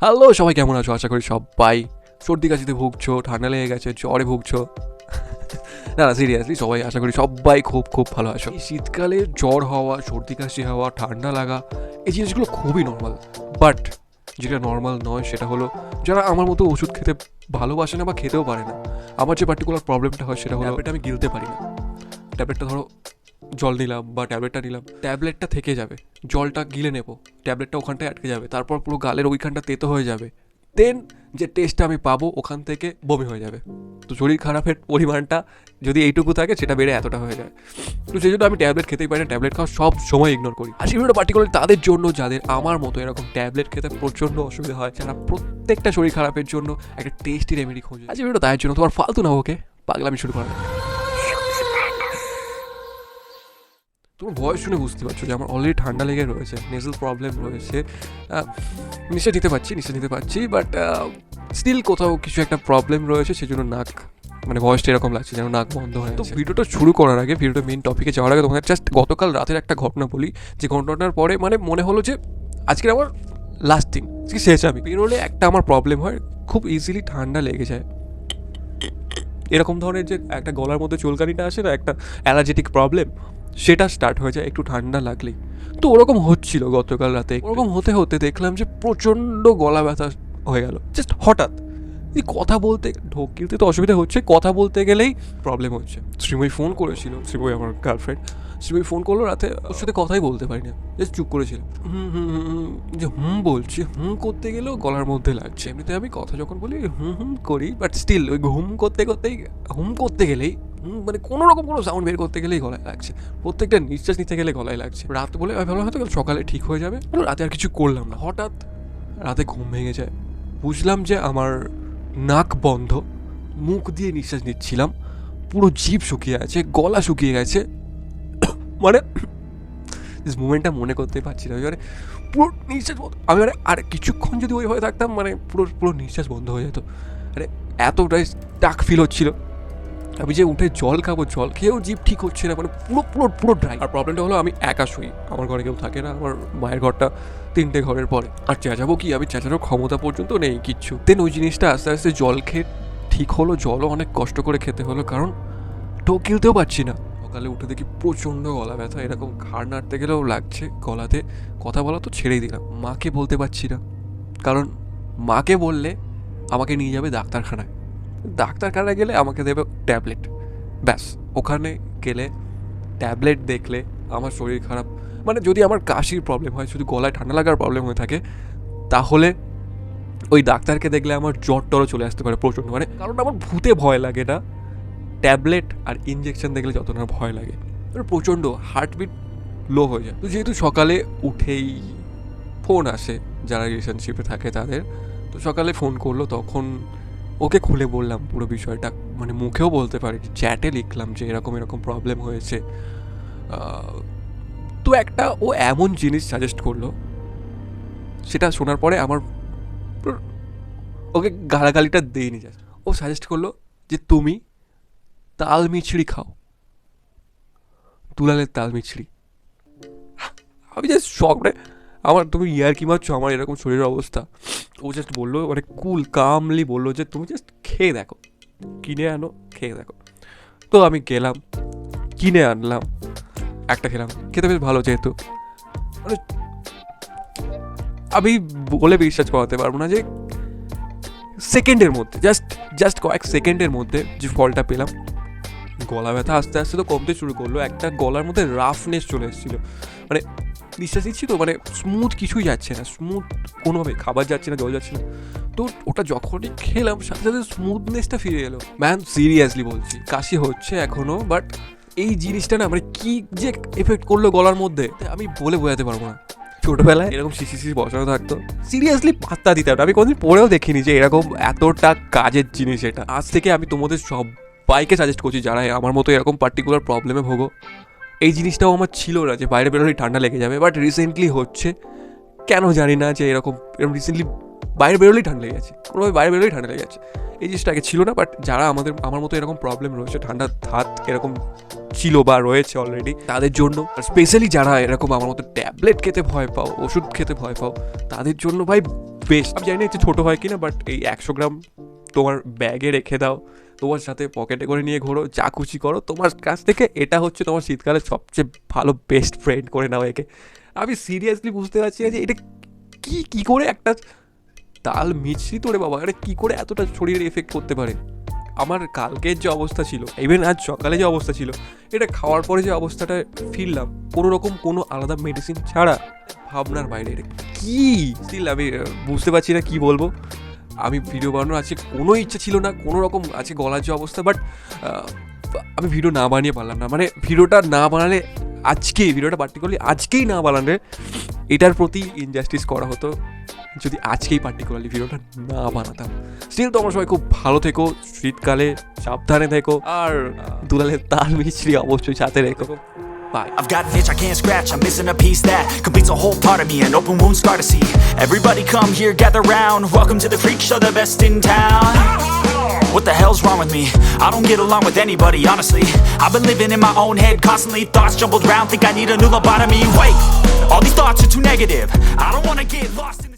Hello সবাই, কেমন আছো? আশা করি সবাই সর্দি কাশিতে ভুগছো, ঠান্ডা লেগে গেছে, জ্বরে ভুগছো। না না, সিরিয়াসলি সবাই আশা করি সবাই খুব খুব ভালো আছো। এই শীতকালে জ্বর হওয়া, সর্দি কাশি হওয়া, ঠান্ডা লাগা, এই জিনিসগুলো খুবই নর্মাল। বাট যেটা নর্মাল নয় সেটা হলো যারা আমার মতো ওষুধ খেতে ভালোবাসে না বা খেতেও পারে না। আমার যে পার্টিকুলার প্রবলেমটা হয় সেটা হলো ট্যাবলেটটা আমি গিলতে পারি না। ট্যাবলেটটা ধরো জল নিলাম বা ট্যাবলেটটা নিলাম, ট্যাবলেটটা থেকে যাবে, জলটা গিলে নেবো, ট্যাবলেটটা ওখানটায় আটকে যাবে, তারপর পুরো গালের ওইখানটা তেতো হয়ে যাবে, দেন যে টেস্টটা আমি পাবো ওখান থেকে বমি হয়ে যাবে। তো শরীর খারাপের পরিমাণটা যদি এইটুকু থাকে সেটা বেড়ে এতটা হয়ে যায়। তো সেই জন্য আমি ট্যাবলেট খেতেই পারি না, ট্যাবলেট খাওয়া সব সময় ইগনোর করি। আর সেগুলো পার্টিকুলার তাদের জন্য যাদের আমার মতো এরকম ট্যাবলেট খেতে প্রচণ্ড অসুবিধা হয়, যারা প্রত্যেকটা শরীর খারাপের জন্য একটা টেস্টি রেমেডি খোঁজে। আজ ভিডিওটা তাদের জন্য। তোমার ফালতু না, ওকে পাগলামি শুরু করা। তোমার ভয়েস শুনে বুঝতে পারছো যে আমার অলরেডি ঠান্ডা লেগে রয়েছে, নেজাল প্রবলেম রয়েছে, নিশ্চয় নিতে পারছি, বাট স্টিল কোথাও কিছু একটা প্রবলেম রয়েছে, সেই জন্য নাক মানে ভয়েসটা এরকম লাগছে যেন নাক বন্ধ হয়ে। তো ভিডিওটা শুরু করার আগে, ভিডিওটা মেন টপিকে যাওয়ার আগে তোমাকে জাস্ট গতকাল রাতের একটা ঘটনা বলি, যে ঘটনাটার পরে মানে মনে হলো যে আজকের আমার লাস্ট দিন, আজকে শেষ। আমি বেরোলে একটা আমার প্রবলেম হয়, খুব ইজিলি ঠান্ডা লেগে যায়। এরকম ধরনের যে একটা গলার মধ্যে চুলকানিটা আসে না, একটা অ্যালার্জেটিক প্রবলেম, সেটা স্টার্ট হয়ে যায় একটু ঠান্ডা লাগলেই। তো ওরকম হচ্ছিল গতকাল রাতে। ওরকম হতে হতে দেখলাম যে প্রচণ্ড গলা ব্যথা হয়ে গেল, জাস্ট হঠাৎ। এই কথা বলতে, ঢোক গিলতে তো অসুবিধা হচ্ছে, কথা বলতে গেলেই প্রবলেম হচ্ছে। শ্রীময়ী ফোন করেছিল, শ্রীময়ী আমার গার্লফ্রেন্ড, শ্রীময়ী ফোন করলো রাতে, ওর সাথে কথাই বলতে পারি না, জাস্ট চুপ করেছিল। যে বলছি, করতে গেলেও গলার মধ্যে লাগছে। এমনিতে আমি কথা যখন বলি করি, বাট স্টিল ওই করতে গেলেই মানে কোনো রকম কোনো সাউন্ড বের করতে গেলেই গলায় লাগছে, প্রত্যেকটা নিঃশ্বাস নিতে গেলে গলায় লাগছে। রাত বলে আমি ভাবলাম হয়তো সকালে ঠিক হয়ে যাবে, রাতে আর কিছু করলাম না। হঠাৎ রাতে ঘুম ভেঙে যায়, বুঝলাম যে আমার নাক বন্ধ, মুখ দিয়ে নিঃশ্বাস নিচ্ছিলাম, পুরো জিভ শুকিয়ে আছে, গলা শুকিয়ে গেছে। মানে মুভমেন্টটা মনে করতে পারছি না, মানে পুরো নিঃশ্বাস বন্ধ। আমি মানে আর কিছুক্ষণ যদি ওইভাবে থাকতাম মানে পুরো পুরো নিঃশ্বাস বন্ধ হয়ে যেত। মানে এতটাই টাক ফিল হচ্ছিল। আমি যে উঠে জল খাবো, জল খেয়েও জিভ ঠিক হচ্ছে না, মানে পুরো পুরো পুরো ড্রাই। আর প্রবলেমটা হলো আমি একা শুই, আমার ঘরে কেউ থাকে না, আমার মায়ের ঘরটা 3টে ঘরের পরে। আর চেঁচাবো কি, আমি চেঁচানোর ক্ষমতা পর্যন্ত নেই কিচ্ছু। দেন ওই জিনিসটা আস্তে আস্তে জল খেয়ে ঠিক হলো, জলও অনেক কষ্ট করে খেতে হলো, কারণ ঢোক গিলতেও পারছি না। সকালে উঠে দেখি প্রচণ্ড গলা ব্যথা, এরকম ঘাড় নাড়তে গেলেও লাগছে গলাতে, কথা বলা তো ছেড়েই দিলাম। মাকে বলতে পারছি না, কারণ মাকে বললে আমাকে নিয়ে যাবে ডাক্তারখানায়, ডাক্তারখানায় গেলে আমাকে দেবে ট্যাবলেট, ব্যাস। ওখানে গেলে ট্যাবলেট দেখলে আমার শরীর খারাপ, মানে যদি আমার কাশির প্রবলেম হয়, শুধু গলায় ঠান্ডা লাগার প্রবলেম হয়ে থাকে, তাহলে ওই ডাক্তারকে দেখলে আমার জ্বর টরও চলে আসতে পারে প্রচণ্ড। মানে কারণ আমার ভূতে ভয় লাগে না, ট্যাবলেট আর ইঞ্জেকশন দেখলে যত না ভয় লাগে, প্রচণ্ড হার্টবিট লো হয়ে যায়। তো যেহেতু সকালে উঠেই ফোন আসে যারা রিলেশনশিপে থাকে তাদের, তো সকালে ফোন করলো, তখন ওকে খুলে বললাম পুরো বিষয়টা, মানে মুখেও বলতে পারি, চ্যাটে লিখলাম যে এরকম এরকম প্রবলেম হয়েছে। তো একটা ও এমন জিনিস সাজেস্ট করলো, সেটা শোনার পরে আমার ওকে গালাগালিটা দেয়নি, জাস্ট ও সাজেস্ট করলো যে তুমি তাল মিছড়ি খাও, তুলালের তাল মিছড়ি। আমি জাস্ট শখ, মানে আমার, তুমি ইয়ার কি মারছো, আমার এরকম শরীরের অবস্থা। ও জাস্ট বললো, মানে কুল কামলি বললো যে তুমি জাস্ট খেয়ে দেখো, কিনে আনো, খেয়ে দেখো। তো আমি গেলাম, কিনে আনলাম, একটা খেলাম, খেতে বেশ ভালো, যেহেতু মানে আমি বলে বিশ্বাস করাতে পারবো না যে সেকেন্ডের মধ্যে, জাস্ট কয়েক সেকেন্ডের মধ্যে যে ফলটা পেলাম। গলা ব্যথা আস্তে আস্তে তো কমতে শুরু করলো, একটা গলার মধ্যে রাফনেস চলে এসেছিলো, মানে নিঃশ্বাস নিচ্ছি তো, মানে স্মুথ কিছুই যাচ্ছে না, স্মুথ কোনোভাবে খাবার যাচ্ছে না, জল যাচ্ছে না। তো ওটা যখনই খেলাম সাথে সাথে স্মুথনেসটা ফিরে এলো। ম্যান সিরিয়াসলি বলছি, কাশি হচ্ছে এখনও, বাট এই জিনিসটা না মানে কি যে এফেক্ট করলো গলার মধ্যে আমি বলে বোঝাতে পারবো না। ছোটোবেলায় এরকম শিশি বসানো থাকতো, সিরিয়াসলি পাত্তা দিতে হবে, আমি কোনোদিন পড়েও দেখিনি যে এরকম এতটা কাজের জিনিস এটা। আজ থেকে আমি তোমাদের সবাইকে সাজেস্ট করছি যারা আমার মতো এরকম পার্টিকুলার প্রবলেমে ভোগো, এই জিনিসটাও আমার ছিল না যে বাইরে বেরোলেই ঠান্ডা লেগে যাবে, বাট রিসেন্টলি হচ্ছে, কেন জানি না, যে এরকম রিসেন্টলি বাইরে বেরোলেই ঠান্ডা লেগে যাচ্ছে, কোনোভাবে বাইরে বেরোলেই ঠান্ডা লেগে যাচ্ছে। এই জিনিসটা আগে ছিল না। বাট যারা আমার মতো এরকম প্রবলেম রয়েছে, ঠান্ডার ধাত এরকম ছিল বা রয়েছে অলরেডি, তাদের জন্য, আর স্পেশালি যারা এরকম আমার মতো ট্যাবলেট খেতে ভয় পাও, ওষুধ খেতে ভয় পাও, তাদের জন্য ভাই বেস্ট। আমি জানি না একটু ছোটো হয় কি না, বাট এই 100 গ্রাম তোমার ব্যাগে রেখে দাও, তোমার সাথে পকেটে করে নিয়ে ঘোরো, যা খুশি করো, তোমার কাছ থেকে এটা হচ্ছে তোমার শীতকালে সবচেয়ে ভালো বেস্ট ফ্রেন্ড করে নাও একে। আমি সিরিয়াসলি বুঝতে পারছি না যে এটা কী করে একটা তাল মিশ্রিত রে বাবা, এটা কী করে এতটা শরীরে এফেক্ট করতে পারে। আমার কালকের যে অবস্থা ছিল, ইভেন আজ সকালে যে অবস্থা ছিল, এটা খাওয়ার পরে যে অবস্থাটা ফিরলাম, কোনো আলাদা মেডিসিন ছাড়া, ভাবনার বাইরে। এটা কী স্টিল আমি বুঝতে পারছি না কী বলবো। আমি ভিডিও বানানোর আজকে কোনো ইচ্ছা ছিল না, কোনো রকম আছে গলার যে অবস্থা, বাট আমি ভিডিও না বানিয়ে পারলাম না। মানে ভিডিওটা না বানালে ভিডিওটা পার্টিকুলারলি আজকেই না বানালে এটার প্রতি ইনজাস্টিস করা হতো যদি আজকেই পার্টিকুলারলি ভিডিওটা না বানাতাম। স্টিল তোমরা সবাই খুব ভালো থেকো, শীতকালে সাবধানে থেকো, আর দুলালের তাল মিছরি অবশ্যই সাথে রেখো। Bye. I've got an itch I can't scratch, I'm missing a piece that completes a whole part of me, an open wound scar to see. Everybody come here, gather round, welcome to the freak show, the best in town. What the hell's wrong with me? I don't get along with anybody, honestly. I've been living in my own head constantly, thoughts jumbled round, think I need a new lobotomy. Wait, all these thoughts are too negative, I don't wanna get lost in